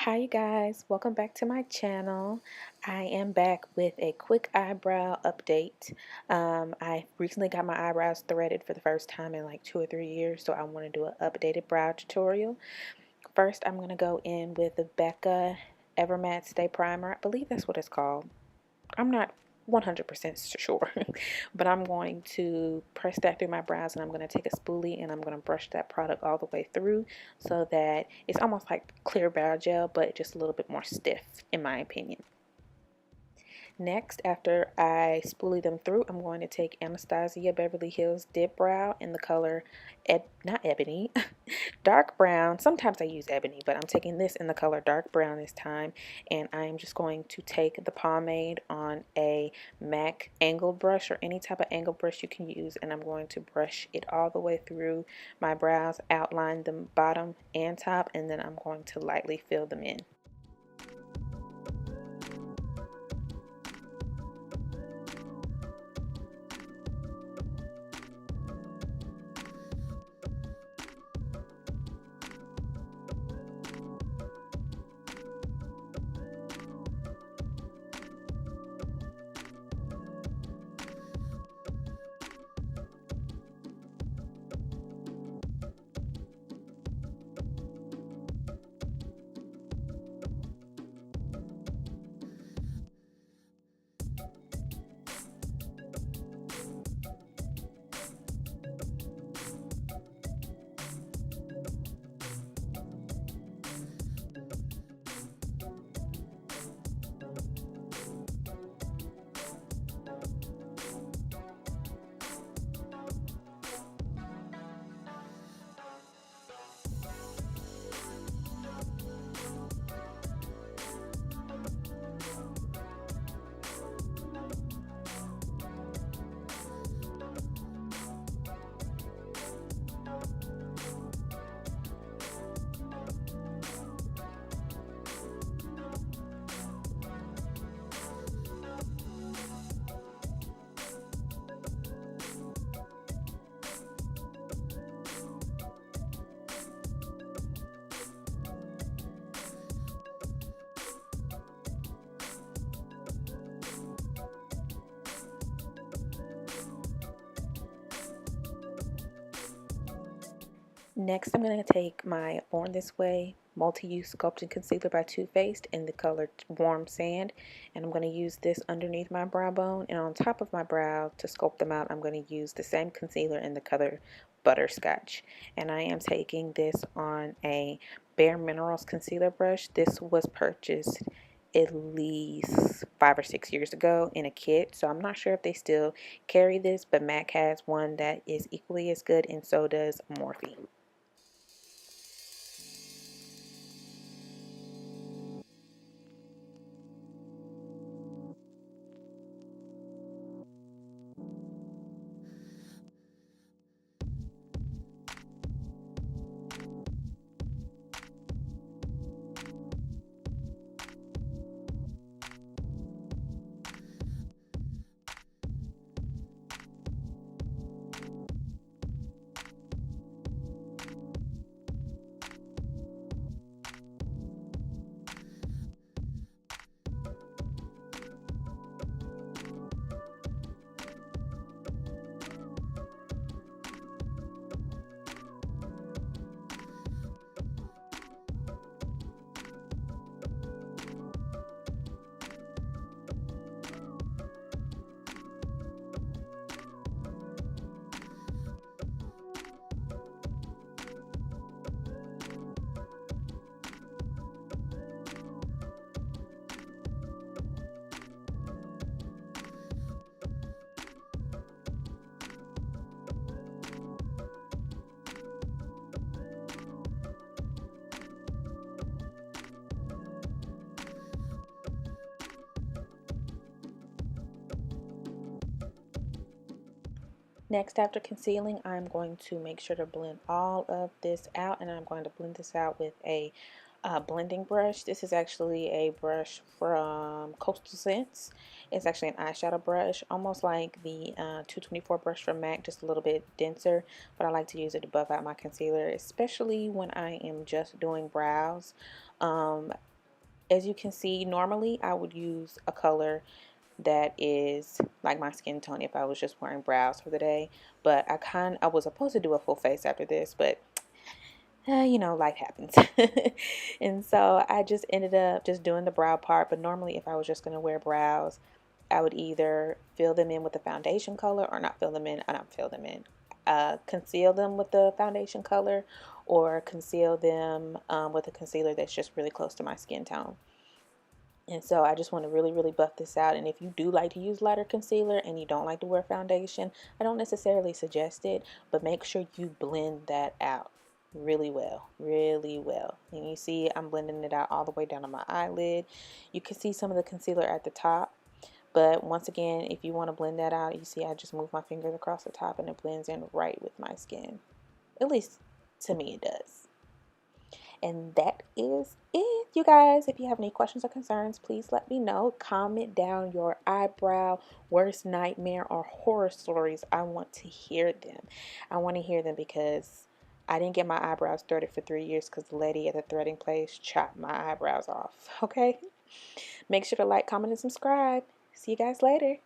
Hi you guys, welcome back to my channel. I am back with a quick eyebrow update. I recently got my eyebrows threaded for the first time in like 2 or 3 years, so I want to do an updated brow tutorial. First, I'm going to go in with the Becca Evermatte Stay Primer. I believe that's what it's called. I'm not 100% sure, but I'm going to press that through my brows, and I'm going to take a spoolie and I'm going to brush that product all the way through so that it's almost like clear brow gel, but just a little bit more stiff in my opinion. Next, after I spoolie them through, I'm going to take Anastasia Beverly Hills Dipbrow in the color, not ebony, dark brown. Sometimes I use ebony, but I'm taking this in the color dark brown this time. And I am just going to take the pomade on a MAC angled brush or any type of angled brush you can use. And I'm going to brush it all the way through my brows, outline the bottom and top, and then I'm going to lightly fill them in. Next, I'm going to take my Born This Way Multi-Use Sculpting Concealer by Too Faced in the color Warm Sand, and I'm going to use this underneath my brow bone, and on top of my brow to sculpt them out I'm going to use the same concealer in the color Butterscotch. And I am taking this on a Bare Minerals concealer brush. This was purchased at least 5 or 6 years ago in a kit, so I'm not sure if they still carry this, but MAC has one that is equally as good, and so does Morphe. Next, after concealing, I'm going to make sure to blend all of this out, and I'm going to blend this out with a blending brush. This is actually a brush from Coastal Scents. It's actually an eyeshadow brush, almost like the 224 brush from MAC, just a little bit denser, but I like to use it to buff out my concealer, especially when I am just doing brows. As you can see, normally I would use a color that is like my skin tone if I was just wearing brows for the day, but I was supposed to do a full face after this, but you know, life happens. And so I just ended up just doing the brow part. But normally if I was just going to wear brows, I would either fill them in with the foundation color or not fill them in, not fill them in, conceal them with the foundation color, or conceal them with a concealer that's just really close to my skin tone. And so I just want to really, really buff this out. And if you do like to use lighter concealer and you don't like to wear foundation, I don't necessarily suggest it, but make sure you blend that out really well, really well. And you see I'm blending it out all the way down to my eyelid. You can see some of the concealer at the top, but once again, if you want to blend that out, you see I just move my fingers across the top and it blends in right with my skin. At least to me it does. And that is it, you guys. If you have any questions or concerns, please let me know. Comment down your eyebrow worst nightmare or horror stories. I want to hear them. I want to hear them because I didn't get my eyebrows threaded for 3 years because the lady at the threading place chopped my eyebrows off. Okay? Make sure to like, comment, and subscribe. See you guys later.